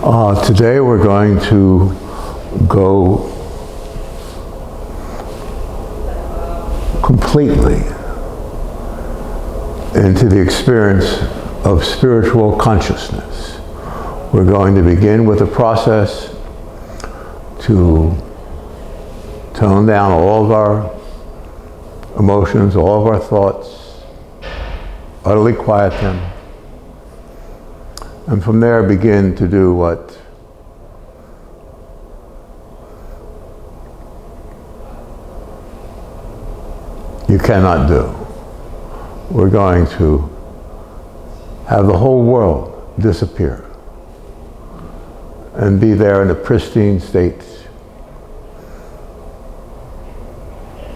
Today we're going to go completely into the experience of spiritual consciousness. We're going to begin with a process to tone down all of our emotions, all of our thoughts, utterly quiet them, and from there begin to do what you cannot do. We're going to have the whole world disappear and be there in a pristine state,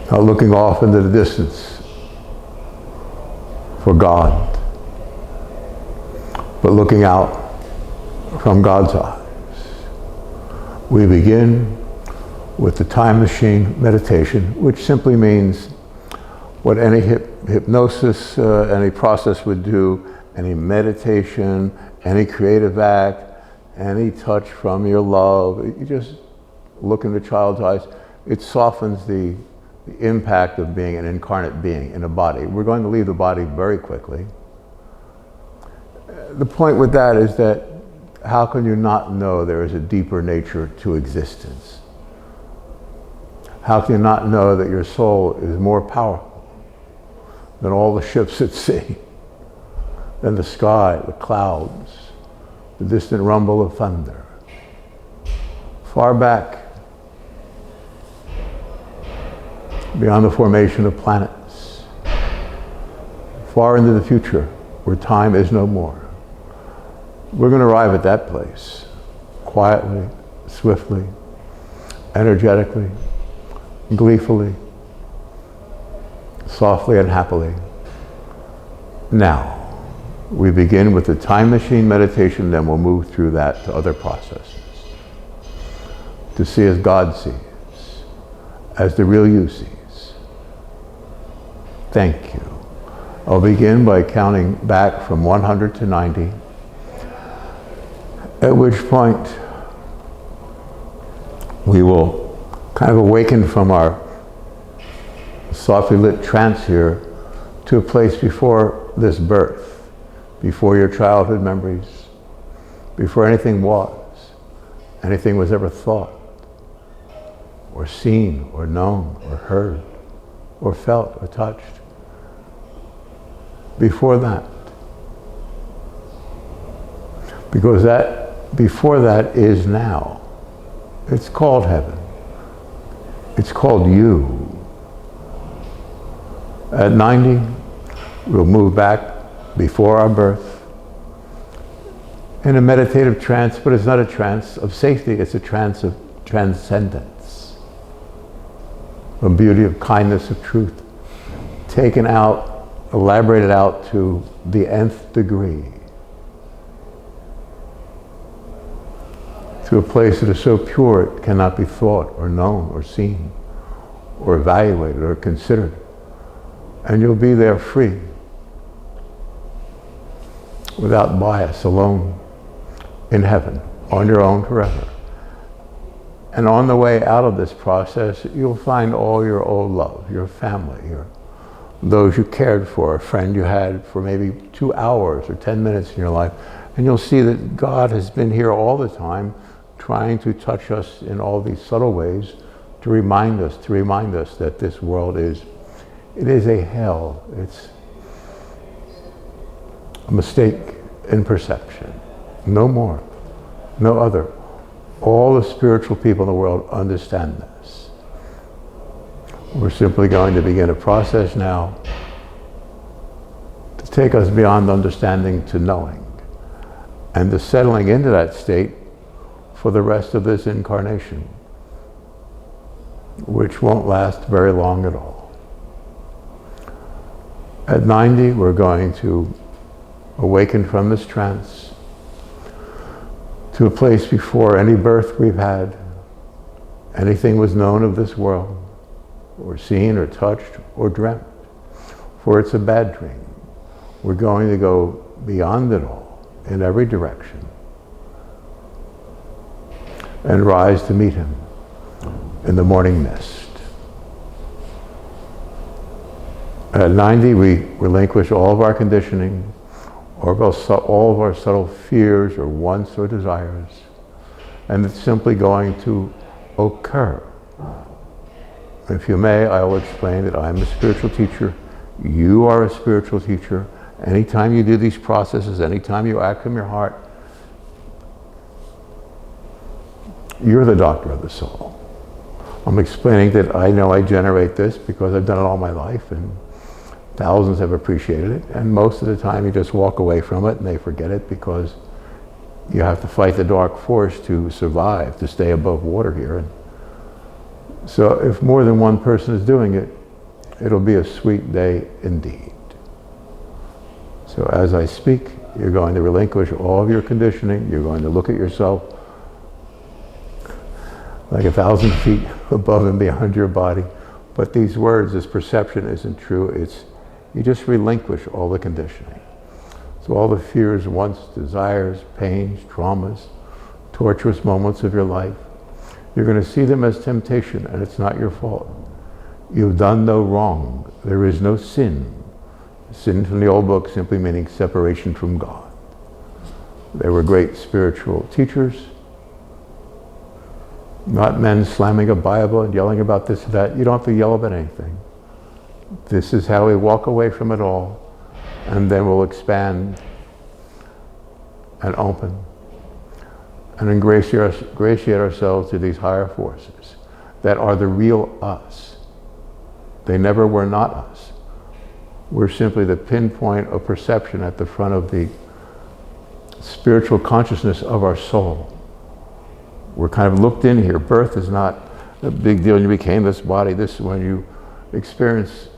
not looking off into the distance for God, but looking out from God's eyes. We begin with the time machine meditation, which simply means what any hypnosis, any process would do, any meditation, any creative act, any touch from your love. You just look into a child's eyes. It softens the impact of being an incarnate being in a body. We're going to leave the body very quickly. The point with that is that how can you not know there is a deeper nature to existence? How can you not know that your soul is more powerful than all the ships at sea, than the sky, the clouds, the distant rumble of thunder? Far back, beyond the formation of planets, far into the future, where time is no more. We're going to arrive at that place, quietly, swiftly, energetically, gleefully, softly and happily. Now, we begin with the time machine meditation, then we'll move through that to other processes. To see as God sees, as the real you sees. Thank you. I'll begin by counting back from 100 to 90. At which point we will kind of awaken from our softly lit trance here to a place before this birth, before your childhood memories, before anything was ever thought, or seen, or known, or heard, or felt, or touched. Before that. Because that before that is now. It's called heaven. It's called you. At 90, we'll move back before our birth in a meditative trance, but it's not a trance of safety, it's a trance of transcendence, a beauty of kindness, of truth, taken out, elaborated out to the nth degree. To a place that is so pure it cannot be thought or known or seen or evaluated or considered. And you'll be there free, without bias, alone, in heaven, on your own forever. And on the way out of this process, you'll find all your old love, your family, those you cared for, a friend you had for maybe 2 hours or 10 minutes in your life. And you'll see that God has been here all the time, trying to touch us in all these subtle ways to remind us that this world is a hell. It's a mistake in perception. No more, no other. All the spiritual people in the world understand this. We're simply going to begin a process now to take us beyond understanding to knowing, and to settling into that state for the rest of this incarnation, which won't last very long at all. At 90, we're going to awaken from this trance to a place before any birth we've had, anything was known of this world, or seen, or touched, or dreamt, for it's a bad dream. We're going to go beyond it all, in every direction, and rise to meet him in the morning mist. At 90, we relinquish all of our conditioning, all of our subtle fears or wants or desires, and it's simply going to occur. If you may, I will explain that I'm a spiritual teacher. You are a spiritual teacher. Anytime you do these processes, anytime you act from your heart, you're the doctor of the soul. I'm explaining that I know I generate this because I've done it all my life, and thousands have appreciated it, and most of the time you just walk away from it and they forget it because you have to fight the dark force to survive, to stay above water here. And so if more than one person is doing it, it'll be a sweet day indeed. So as I speak, you're going to relinquish all of your conditioning. You're going to look at yourself like 1,000 feet above and beyond your body. But these words, this perception isn't true. It's, you just relinquish all the conditioning. So all the fears, wants, desires, pains, traumas, torturous moments of your life, you're going to see them as temptation, and it's not your fault. You've done no wrong. There is no sin. Sin from the old book simply meaning separation from God. They were great spiritual teachers, not men slamming a Bible and yelling about this and that. You don't have to yell about anything. This is how we walk away from it all, and then we'll expand and open and ingratiate ourselves to these higher forces that are the real us. They never were not us. We're simply the pinpoint of perception at the front of the spiritual consciousness of our soul. We're kind of looked in here. Birth is not a big deal. You became this body. This is when you experience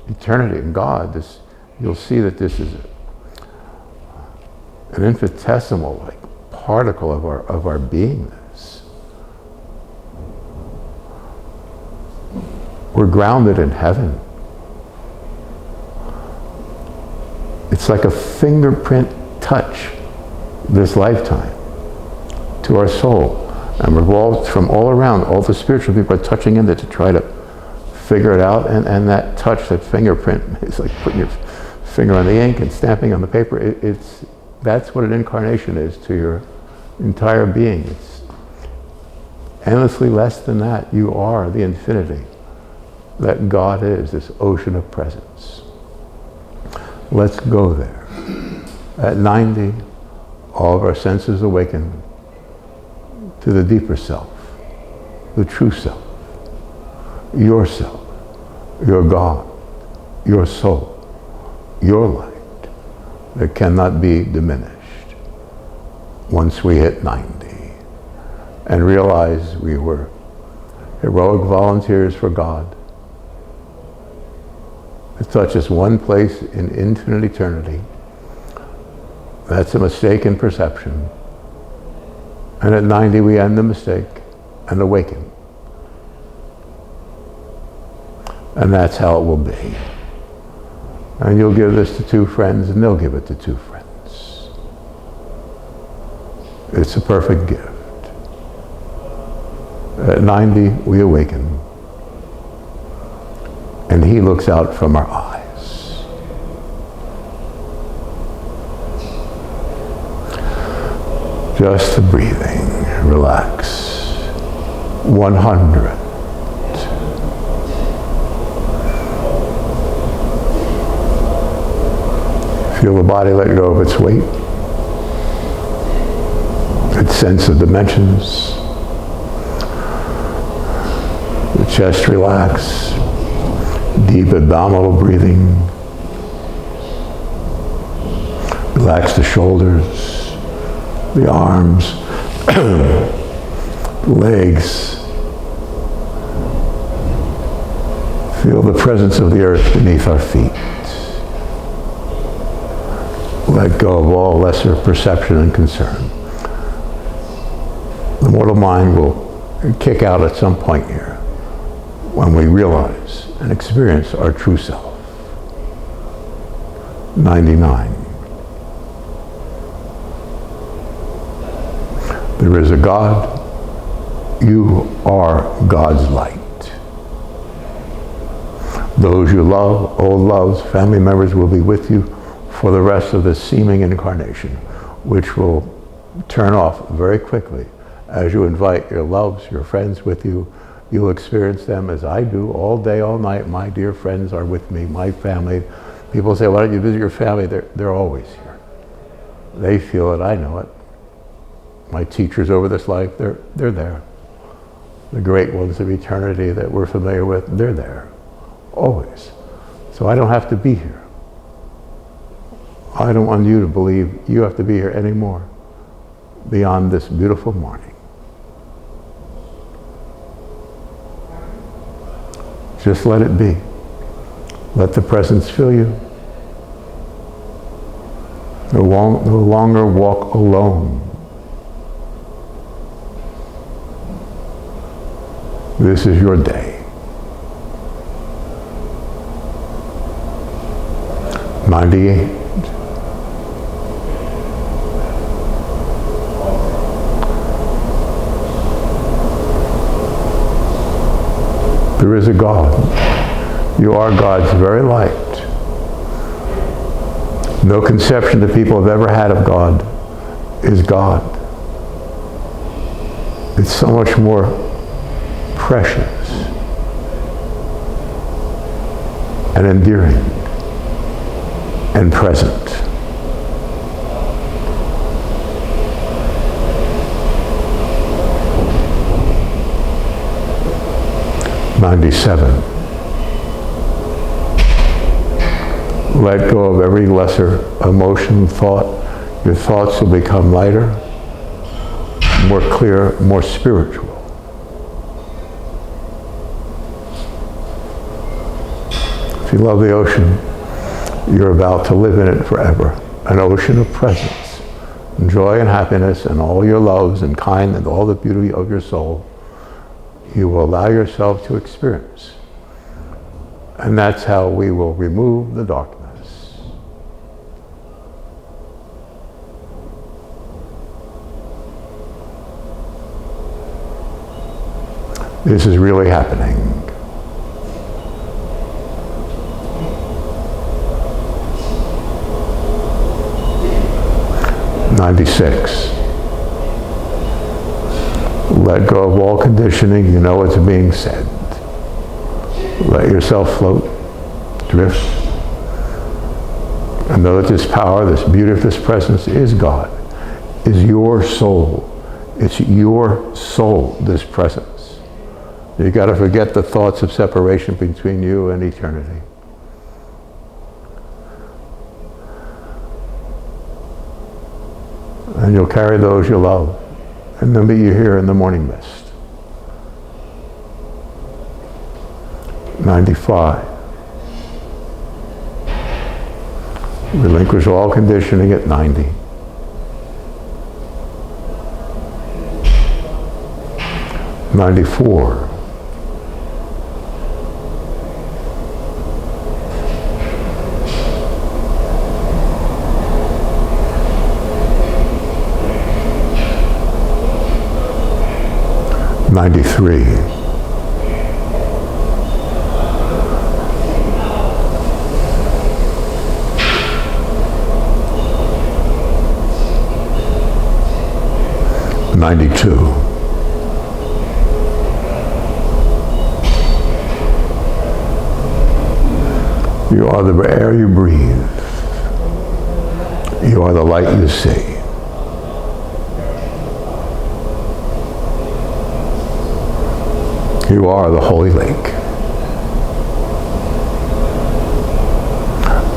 eternity in God. This, you'll see that this is an infinitesimal particle of our beingness. We're grounded in heaven. It's like a fingerprint touch this lifetime to our soul. And we're all from all around, all the spiritual people are touching into it to try to figure it out. And that touch, that fingerprint, is like putting your finger on the ink and stamping on the paper. That's what an incarnation is to your entire being. It's endlessly less than that. You are the infinity that God is, this ocean of presence. Let's go there. At 90, all of our senses awaken to the deeper self, the true self, your God, your soul, your light that cannot be diminished once we hit 90 and realize we were heroic volunteers for God. It touches one place in infinite eternity. That's a mistake in perception. And at 90 we end the mistake and awaken. And that's how it will be. And you'll give this to two friends and they'll give it to two friends. It's a perfect gift. At 90 we awaken. And he looks out from our eyes. Just the breathing, relax. 100. Feel the body let go of its weight, its sense of dimensions. The chest relax, deep abdominal breathing. Relax the shoulders, the arms, the legs. Feel the presence of the earth beneath our feet. Let go of all lesser perception and concern. The mortal mind will kick out at some point here when we realize and experience our true self. 99. There is a God, You are God's light. Those you love, old loves, family members will be with you for the rest of the seeming incarnation, which will turn off very quickly as you invite your loves, your friends with you. You'll experience them as I do all day, all night. My dear friends are with me, my family. People say, why don't you visit your family? They're always here. They feel it, I know it. My teachers over this life, they're there. The great ones of eternity that we're familiar with, they're there, always. So I don't have to be here. I don't want you to believe you have to be here anymore beyond this beautiful morning. Just let it be. Let the presence fill you. No longer walk alone. This is your day. 98. There is a God. You are God's very light. No conception that people have ever had of God is God. It's so much more precious and endearing and present. '97. Let go of every lesser emotion, thought. Your thoughts will become lighter, more clear, more spiritual. If you love the ocean, you're about to live in it forever. An ocean of presence, and joy and happiness, and all your loves and kind and all the beauty of your soul. You will allow yourself to experience. And that's how we will remove the darkness. This is really happening. '96. Let go of all conditioning. You know what's being said. Let yourself float, drift, and know that this power, this beauty of this presence is God, is your soul. It's your soul, this presence. You got to forget the thoughts of separation between you and eternity. And you'll carry those you love, and they'll meet you here in the morning mist. 95. Relinquish all conditioning at 90. 94. 93. 92. You are the air you breathe. You are the light you see. You are the holy lake.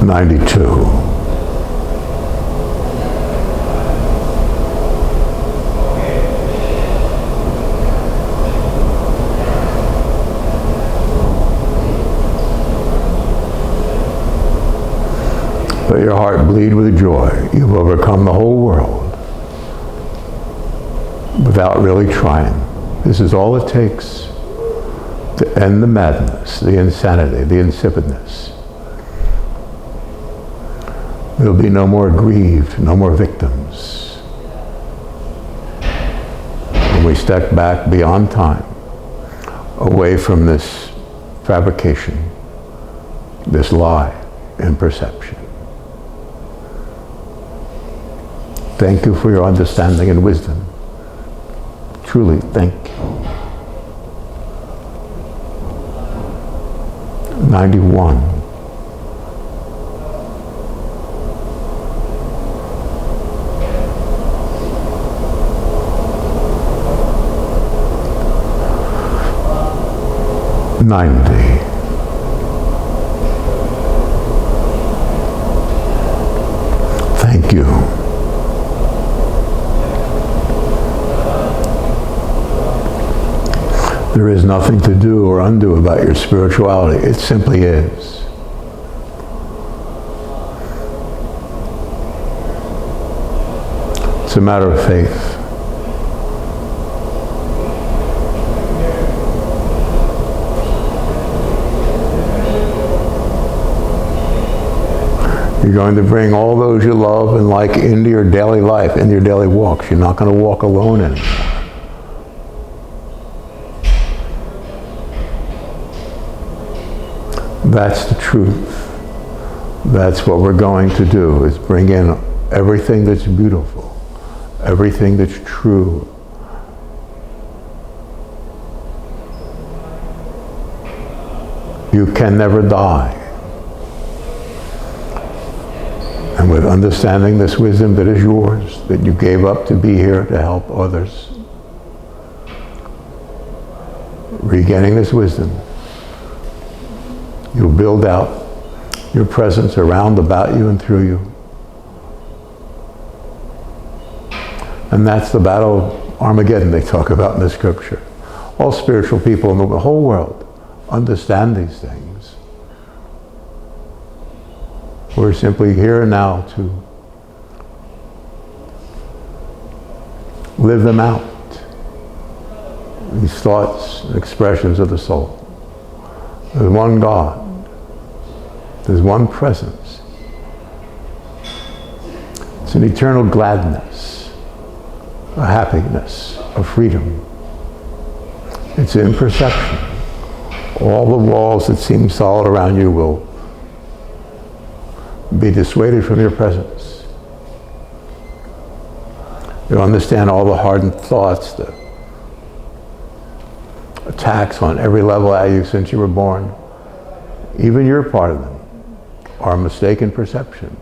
92. Let your heart bleed with joy. You've overcome the whole world without really trying. This is all it takes to end the madness, the insanity, the insipidness. There'll be no more grieved, no more victims, no And we step back beyond time, away from this fabrication, this lie in perception. Thank you for your understanding and wisdom. Truly, thank you. 91. Thank you. There is nothing to do or undo about your spirituality. It simply is. It's a matter of faith. You're going to bring all those you love and like into your daily life, into your daily walks. You're not going to walk alone anymore. That's the truth. That's what we're going to do, is bring in everything that's beautiful, everything that's true. You can never die. And with understanding this wisdom that is yours, that you gave up to be here to help others, regaining this wisdom, you'll build out your presence around, about you, and through you. And that's the battle of Armageddon they talk about in the scripture. All spiritual people in the whole world understand these things. We're simply here now to live them out. These thoughts and expressions of the soul. There's one God. There's one presence. It's an eternal gladness, a happiness, a freedom. It's in perception. All the walls that seem solid around you will be dissuaded from your presence. You'll understand all the hardened thoughts, the attacks on every level at you since you were born. Even your part of them are mistaken perception.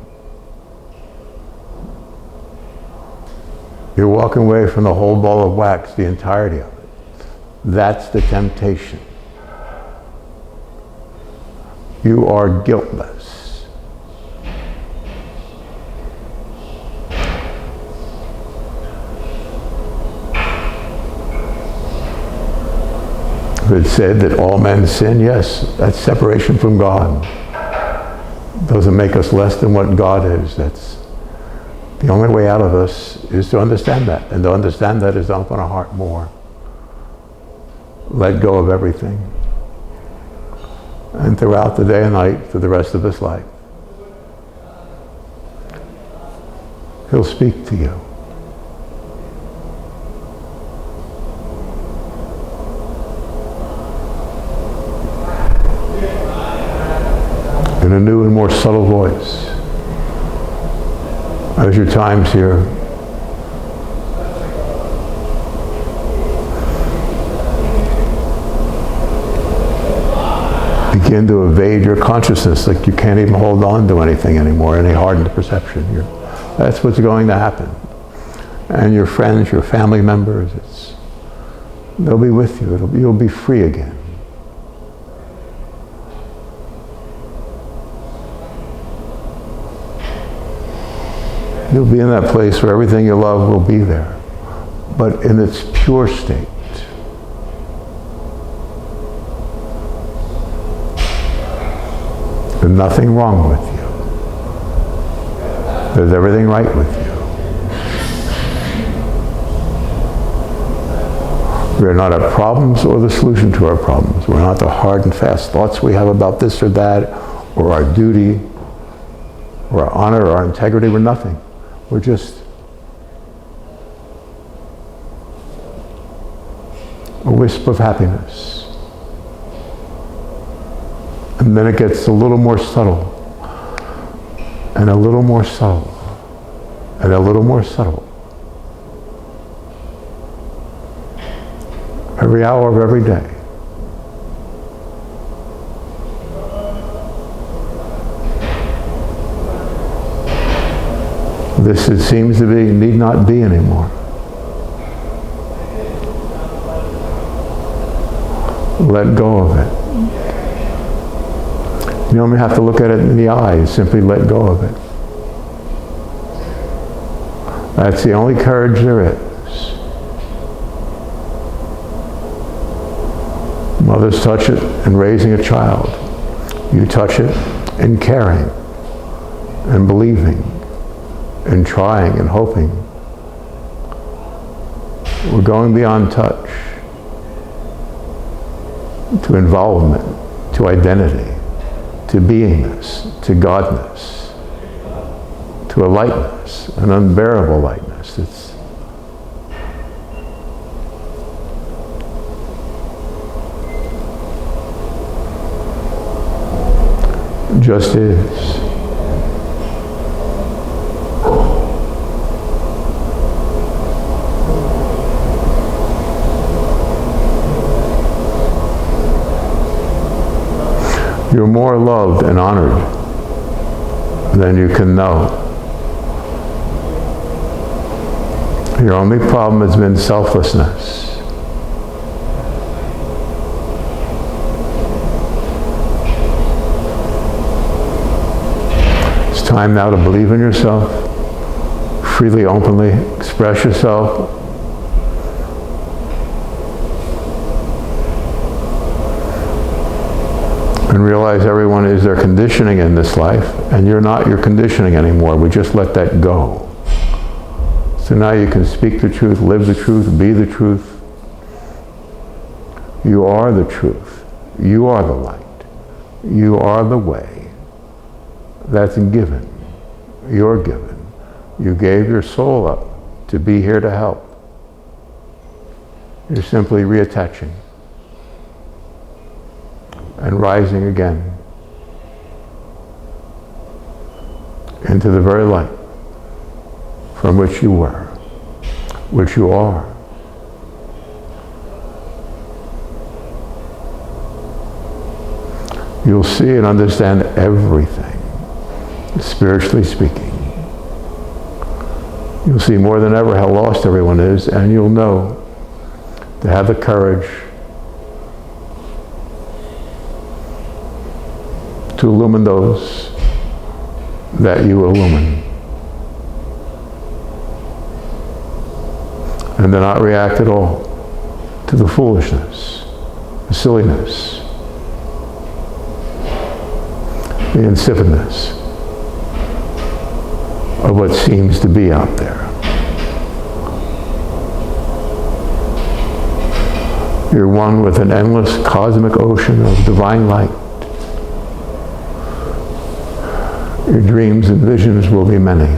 You're walking away from the whole ball of wax, the entirety of it. That's the temptation. You are guiltless. It said that all men sin, yes, that's separation from God. Doesn't make us less than what God is. That's the only way out of us, is to understand that. And to understand that is to open our heart more. Let go of everything. And throughout the day and night, for the rest of this life, He'll speak to you. In a new and more subtle voice. As your time's here, begin to evade your consciousness, like you can't even hold on to anything anymore, any hardened perception. That's what's going to happen. And your friends, your family members, they'll be with you. You'll be free again. You'll be in that place where everything you love will be there, but in its pure state. There's nothing wrong with you. There's everything right with you. We're not our problems or the solution to our problems. We're not the hard and fast thoughts we have about this or that, or our duty, or our honor, or our integrity. We're nothing. We're just a wisp of happiness. And then it gets a little more subtle, and a little more subtle, and a little more subtle. Every hour of every day. This, it seems to be, need not be anymore. Let go of it. You don't even have to look at it in the eyes, simply let go of it. That's the only courage there is. Mothers touch it in raising a child. You touch it in caring and believing and trying and hoping. We're going beyond touch to involvement, to identity, to beingness, to Godness, to a lightness, an unbearable lightness. It's just is. You're more loved and honored than you can know. Your only problem has been selflessness. It's time now to believe in yourself, freely, openly express yourself. And realize everyone is their conditioning in this life, and you're not your conditioning anymore. We just let that go. So now you can speak the truth, live the truth, be the truth. You are the truth. You are the light. You are the way. That's given. You're given. You gave your soul up to be here to help. You're simply reattaching and rising again into the very light from which you were, which you are. You'll see and understand everything, spiritually speaking. You'll see more than ever how lost everyone is, and you'll know to have the courage to illumine those that you illumine. And to not react at all to the foolishness, the silliness, the insipidness of what seems to be out there. You're one with an endless cosmic ocean of divine light. Your dreams and visions will be many,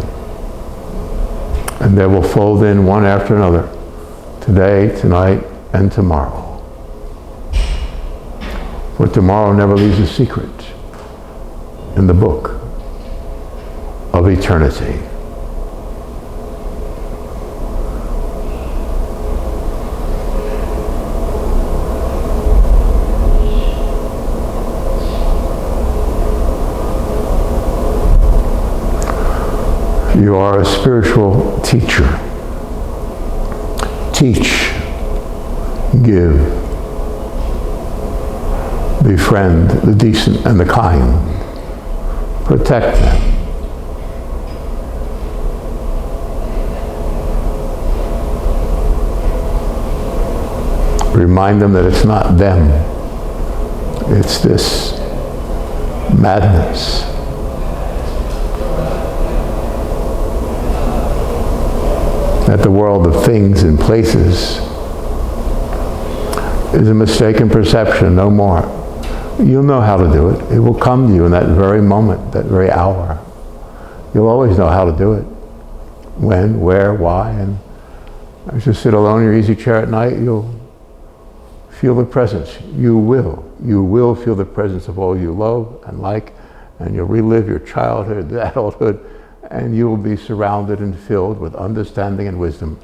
and they will fold in one after another, today, tonight, and tomorrow. For tomorrow never leaves a secret in the book of eternity. You are a spiritual teacher. Teach, give, befriend the decent and the kind. Protect them. Remind them that it's not them. It's this madness. That the world of things and places is a mistaken perception, no more. You'll know how to do it. It will come to you in that very moment, that very hour. You'll always know how to do it. When, where, why, and as you sit alone in your easy chair at night, you'll Feel the presence. You will feel the presence of all you love and like, and you'll relive your childhood, adulthood, and you will be surrounded and filled with understanding and wisdom.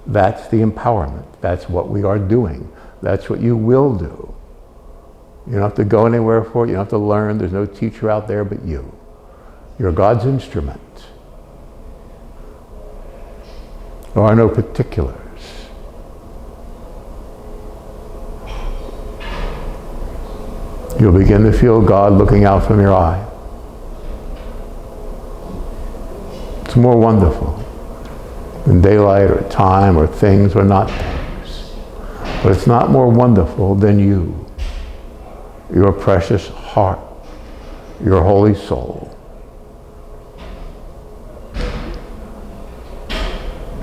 That's the empowerment. That's what we are doing. That's what you will do. You don't have to go anywhere for it. You don't have to learn. There's no teacher out there but you. You're God's instrument. There are no particulars. You'll begin to feel God looking out from your eye. It's more wonderful than daylight or time or things or not things. But it's not more wonderful than you, your precious heart, your holy soul,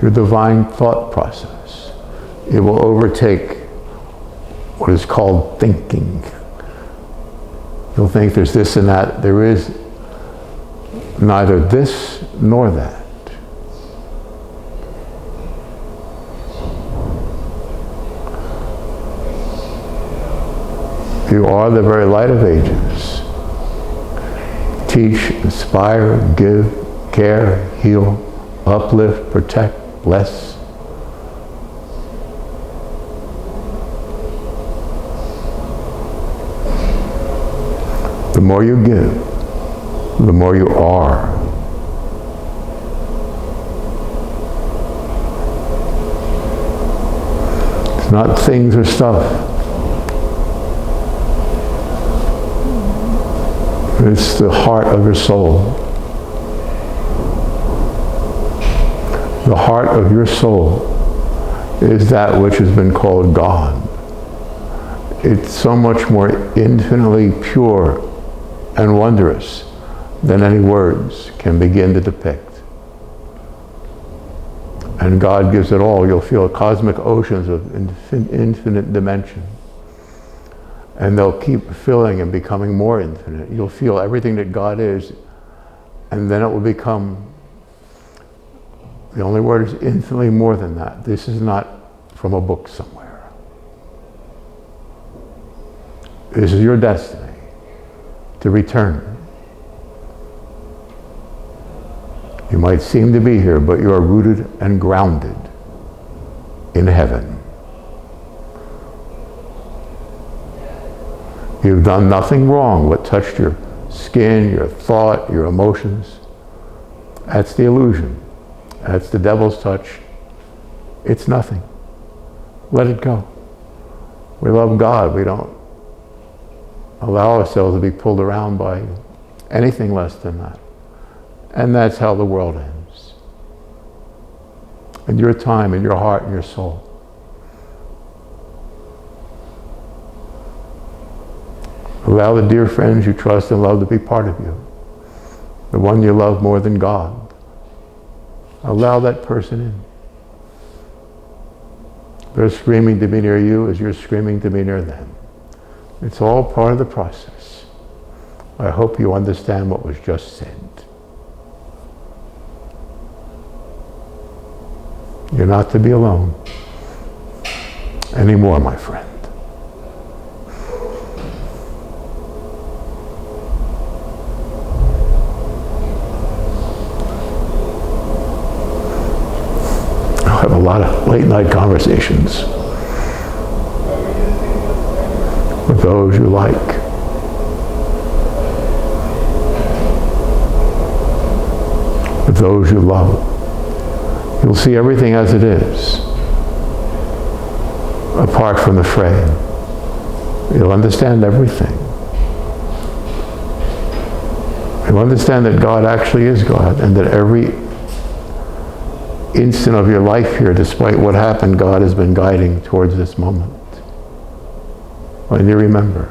your divine thought process. It will overtake what is called thinking. You'll think there's this and that. There is neither this nor that. You are the very light of ages. Teach, inspire, give, care, heal, uplift, protect, bless. The more you give, the more you are. It's not things or stuff. It's the heart of your soul. The heart of your soul is that which has been called God. It's so much more infinitely pure and wondrous than any words can begin to depict. And God gives it all. You'll feel cosmic oceans of infinite dimension. And they'll keep filling and becoming more infinite. You'll feel everything that God is, and then it will become, the only word is infinitely more than that. This is not from a book somewhere. This is your destiny, to return. You might seem to be here, but you are rooted and grounded in heaven. You've done nothing wrong. What touched your skin, your thought, your emotions, that's the illusion. That's the devil's touch. It's nothing. Let it go. We love God. We don't allow ourselves to be pulled around by anything less than that. And that's how the world ends. And your time and your heart and your soul. Allow the dear friends you trust and love to be part of you. The one you love more than God. Allow that person in. They're screaming to be near you as you're screaming to be near them. It's all part of the process. I hope you understand what was just said. You're not to be alone anymore, my friend. I have a lot of late night conversations with those you like. With those you love. You'll see everything as it is, apart from the frame. You'll understand everything. You'll understand that God actually is God, and that every instant of your life here, despite what happened, God has been guiding towards this moment. When you remember.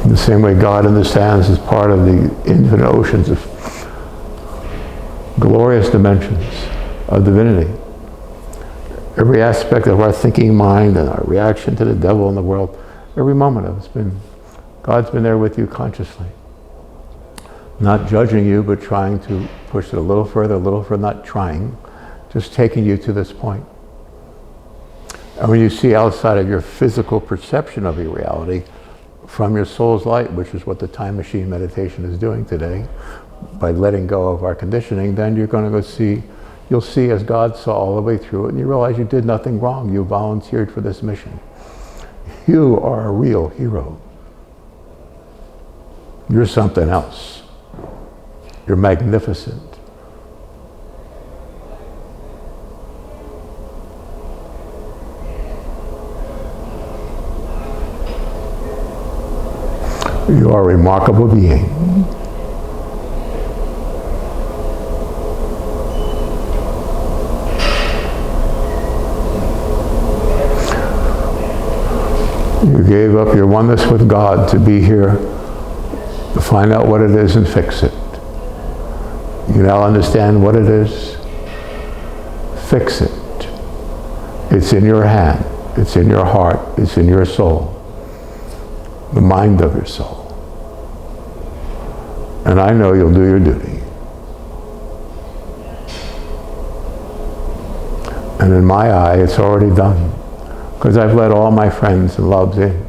In the same way God understands as part of the infinite oceans of glorious dimensions of divinity. Every aspect of our thinking mind and our reaction to the devil in the world, every moment of it's been, God's been there with you consciously. Not judging you, but trying to push it a little further, not trying, just taking you to this point. And when you see outside of your physical perception of your reality, from your soul's light, which is what the time machine meditation is doing today, by letting go of our conditioning, then you're going to go see, you'll see as God saw all the way through it, and you realize you did nothing wrong. You volunteered for this mission. You are a real hero. You're something else. You're magnificent. You are a remarkable being. You gave up your oneness with God to be here to find out what it is and fix it. You now understand what it is. Fix it. It's in your hand. It's in your heart. It's in your soul. The mind of your soul. And I know you'll do your duty. And in my eye, it's already done. Because I've let all my friends and loves in.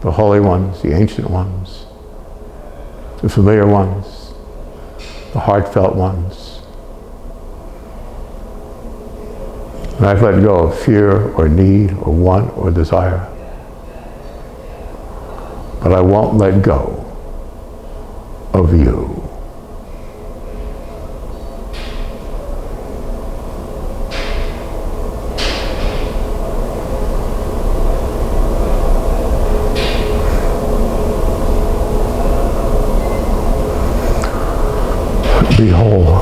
The holy ones, the ancient ones, the familiar ones, the heartfelt ones. And I've let go of fear or need or want or desire. But I won't let go of you. Be whole.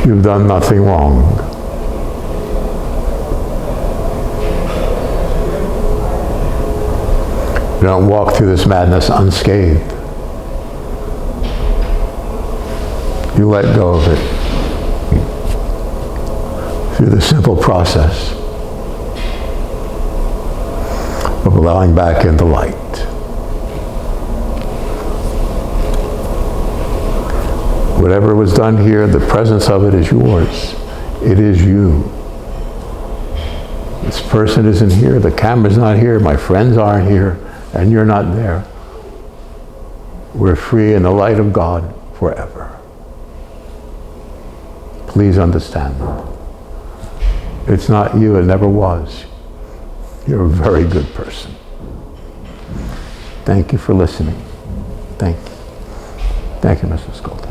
You've done nothing wrong. You don't walk through this madness unscathed. You let go of it through the simple process of allowing back into light. Whatever was done here, the presence of it is yours. It is you. This person isn't here, the camera's not here, my friends aren't here, and you're not there. We're free in the light of God forever. Please understand that. It's not you, it never was. You're a very good person. Thank you for listening. Thank you. Thank you, Mrs. Skolta.